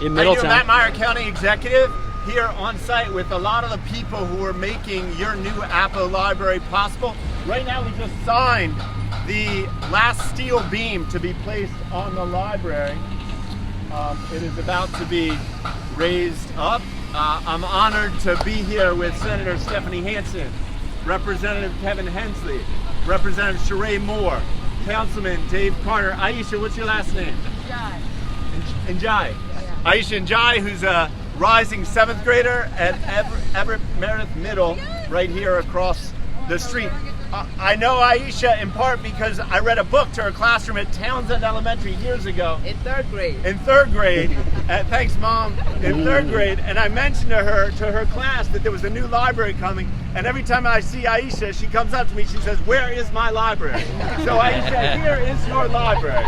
in Middletown. Matt Meyer, County Executive, here on site with a lot of the people who are making your new Appo Library possible. Right now we just signed the last steel beam to be placed on the library. It is about to be raised up. I'm honored to be here with Senator Stephanie Hansen, Representative Kevin Hensley, Representative Sheree Moore, Councilman Dave Carter. Aisha, what's your last name? Njai. Njai. Aisha Njai, who's a rising 7th grader at Everett Meredith Middle, right here across the street. I know Aisha in part because I read a book to her classroom at Townsend Elementary years ago. In 3rd grade. In 3rd grade. Thanks, Mom. In 3rd grade. And I mentioned to her class that there was a new library coming. And every time I see Aisha, she comes up to me, she says, "Where is my library?" So Aisha, here is your library.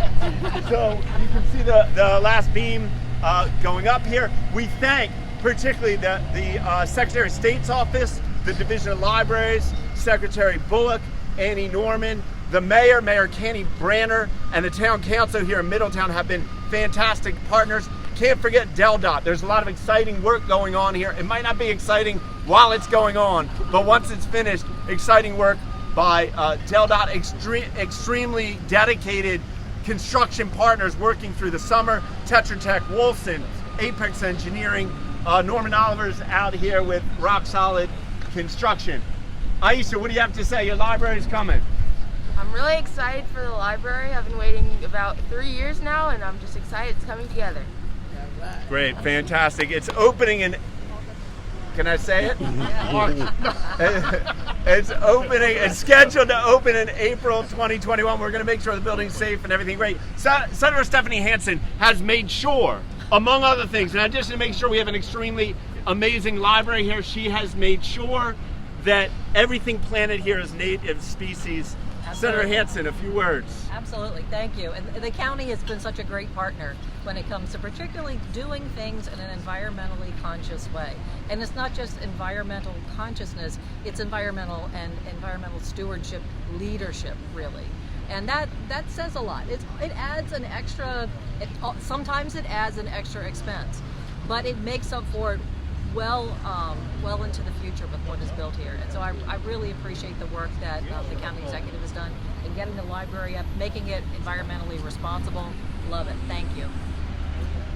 So you can see the last beam going up here. We thank particularly the Secretary of State's office, the Division of Libraries, Secretary Bullock, Annie Norman, the mayor, Mayor Kenny Branner, and the town council here in Middletown have been fantastic partners. Can't forget DelDOT. There's a lot of exciting work going on here. It might not be exciting while it's going on, but once it's finished, exciting work by DelDOT, extremely dedicated construction partners working through the summer. Tetra Tech, Wolfson, Apex Engineering, Norman Oliver's out here with Rock Solid Construction. Aisha, what do you have to say? Your library's coming. I'm really excited for the library. I've been waiting about 3 years now, and I'm just excited it's coming together. Great, fantastic. It's opening in, can I say it? It's opening, it's scheduled to open in April 2021. We're going to make sure the building's safe and everything great. Senator Stephanie Hansen has made sure, among other things, in addition to making sure we have an extremely amazing library here, she has made sure that everything planted here is native species. Absolutely. Senator Hansen, a few words. Absolutely, thank you. And the county has been such a great partner when it comes to particularly doing things in an environmentally conscious way. And it's not just environmental consciousness, it's environmental and environmental stewardship leadership, really. And that says a lot. It adds an extra, sometimes it adds an extra expense, but it makes up for it well into the future with what is built here. And so I really appreciate the work that the county executive has done in getting the library up, making it environmentally responsible. Love it. Thank you.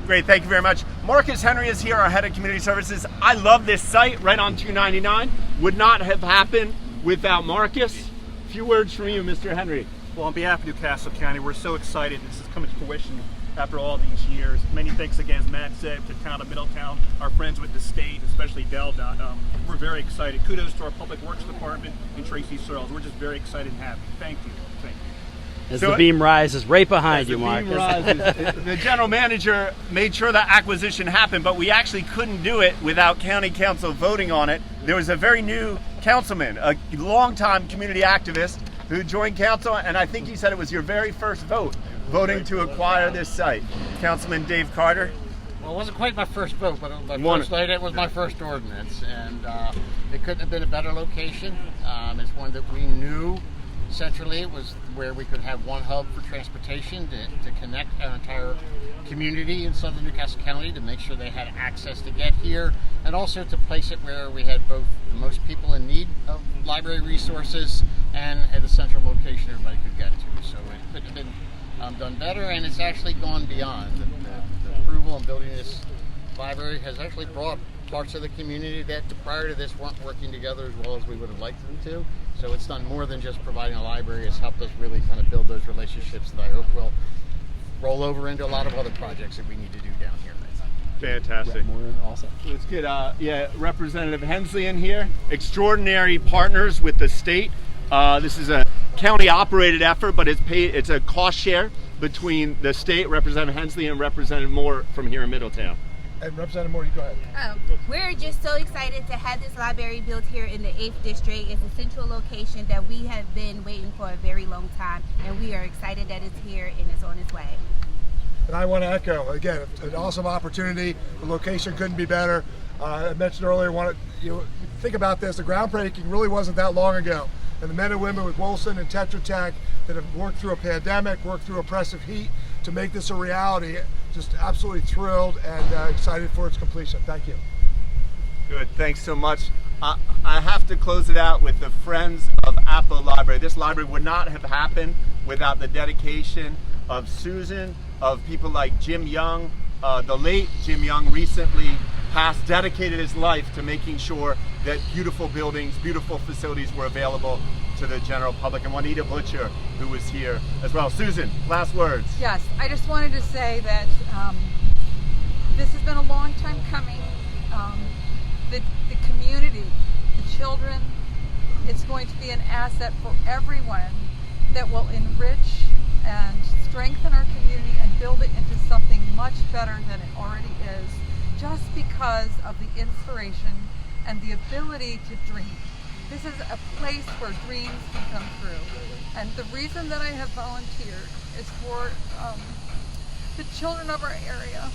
Great, thank you very much. Marcus Henry is here, our head of community services. I love this site right on 299. Would not have happened without Marcus. A few words from you, Mr. Henry. Well, on behalf of Newcastle County, we're so excited this is coming to fruition after all these years. Many thanks again, as Matt said, to the town of Middletown, our friends with the state, especially DelDOT. We're very excited. Kudos to our Public Works Department and Tracy Searles. We're just very excited and happy. Thank you. Thank you. As the beam rises right behind you, Marcus. The general manager made sure that acquisition happened, but we actually couldn't do it without county council voting on it. There was a very new councilman, a longtime community activist, who joined council, and I think he said it was your very first vote, voting to acquire this site. Councilman Dave Carter. Well, it wasn't quite my first vote, but it was my first ordinance, and it couldn't have been a better location. It's one that we knew centrally. It was where we could have one hub for transportation to connect our entire community in southern Newcastle County, to make sure they had access to get here, and also to place it where we had both the most people in need of library resources and at a central location everybody could get to. So it could have been done better, and it's actually gone beyond. The approval and building this library has actually brought parts of the community that prior to this weren't working together as well as we would have liked them to. So it's done more than just providing a library. It's helped us really kind of build those relationships that I hope will roll over into a lot of other projects that we need to do down here. Fantastic. Awesome. Let's get Representative Hensley in here. Extraordinary partners with the state. This is a county-operated effort, but it's a cost share between the state, Representative Hensley, and Representative Moore from here in Middletown. And Representative Moore, you go ahead. We're just so excited to have this library built here in the 8th District. It's a central location that we have been waiting for a very long time, and we are excited that it's here and it's on its way. And I want to echo, again, an awesome opportunity. The location couldn't be better. I mentioned earlier, think about this, the groundbreaking really wasn't that long ago. And the men and women with Wolfson and Tetra Tech that have worked through a pandemic, worked through oppressive heat, to make this a reality. Just absolutely thrilled and excited for its completion. Thank you. Good, thanks so much. I have to close it out with the friends of Appo Library. This library would not have happened without the dedication of Susan, of people like Jim Young. The late Jim Young recently passed, dedicated his life to making sure that beautiful buildings, beautiful facilities were available to the general public. And Juanita Butcher, who was here as well. Susan, last words. Yes, I just wanted to say that this has been a long time coming. The community, the children, it's going to be an asset for everyone that will enrich and strengthen our community and build it into something much better than it already is, just because of the inspiration and the ability to dream. This is a place where dreams can come true. And the reason that I have volunteered is for the children of our area,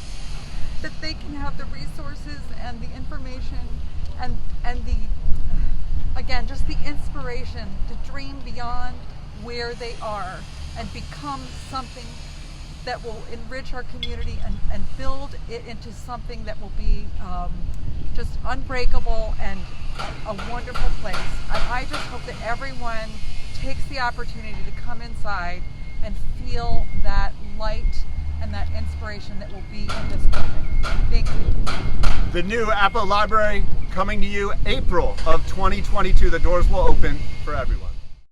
that they can have the resources and the information and the, again, just the inspiration to dream beyond where they are and become something that will enrich our community and build it into something that will be just unbreakable and a wonderful place. I just hope that everyone takes the opportunity to come inside and feel that light and that inspiration that will be in this building. Thank you. The new Appo Library coming to you April of 2022. The doors will open for everyone.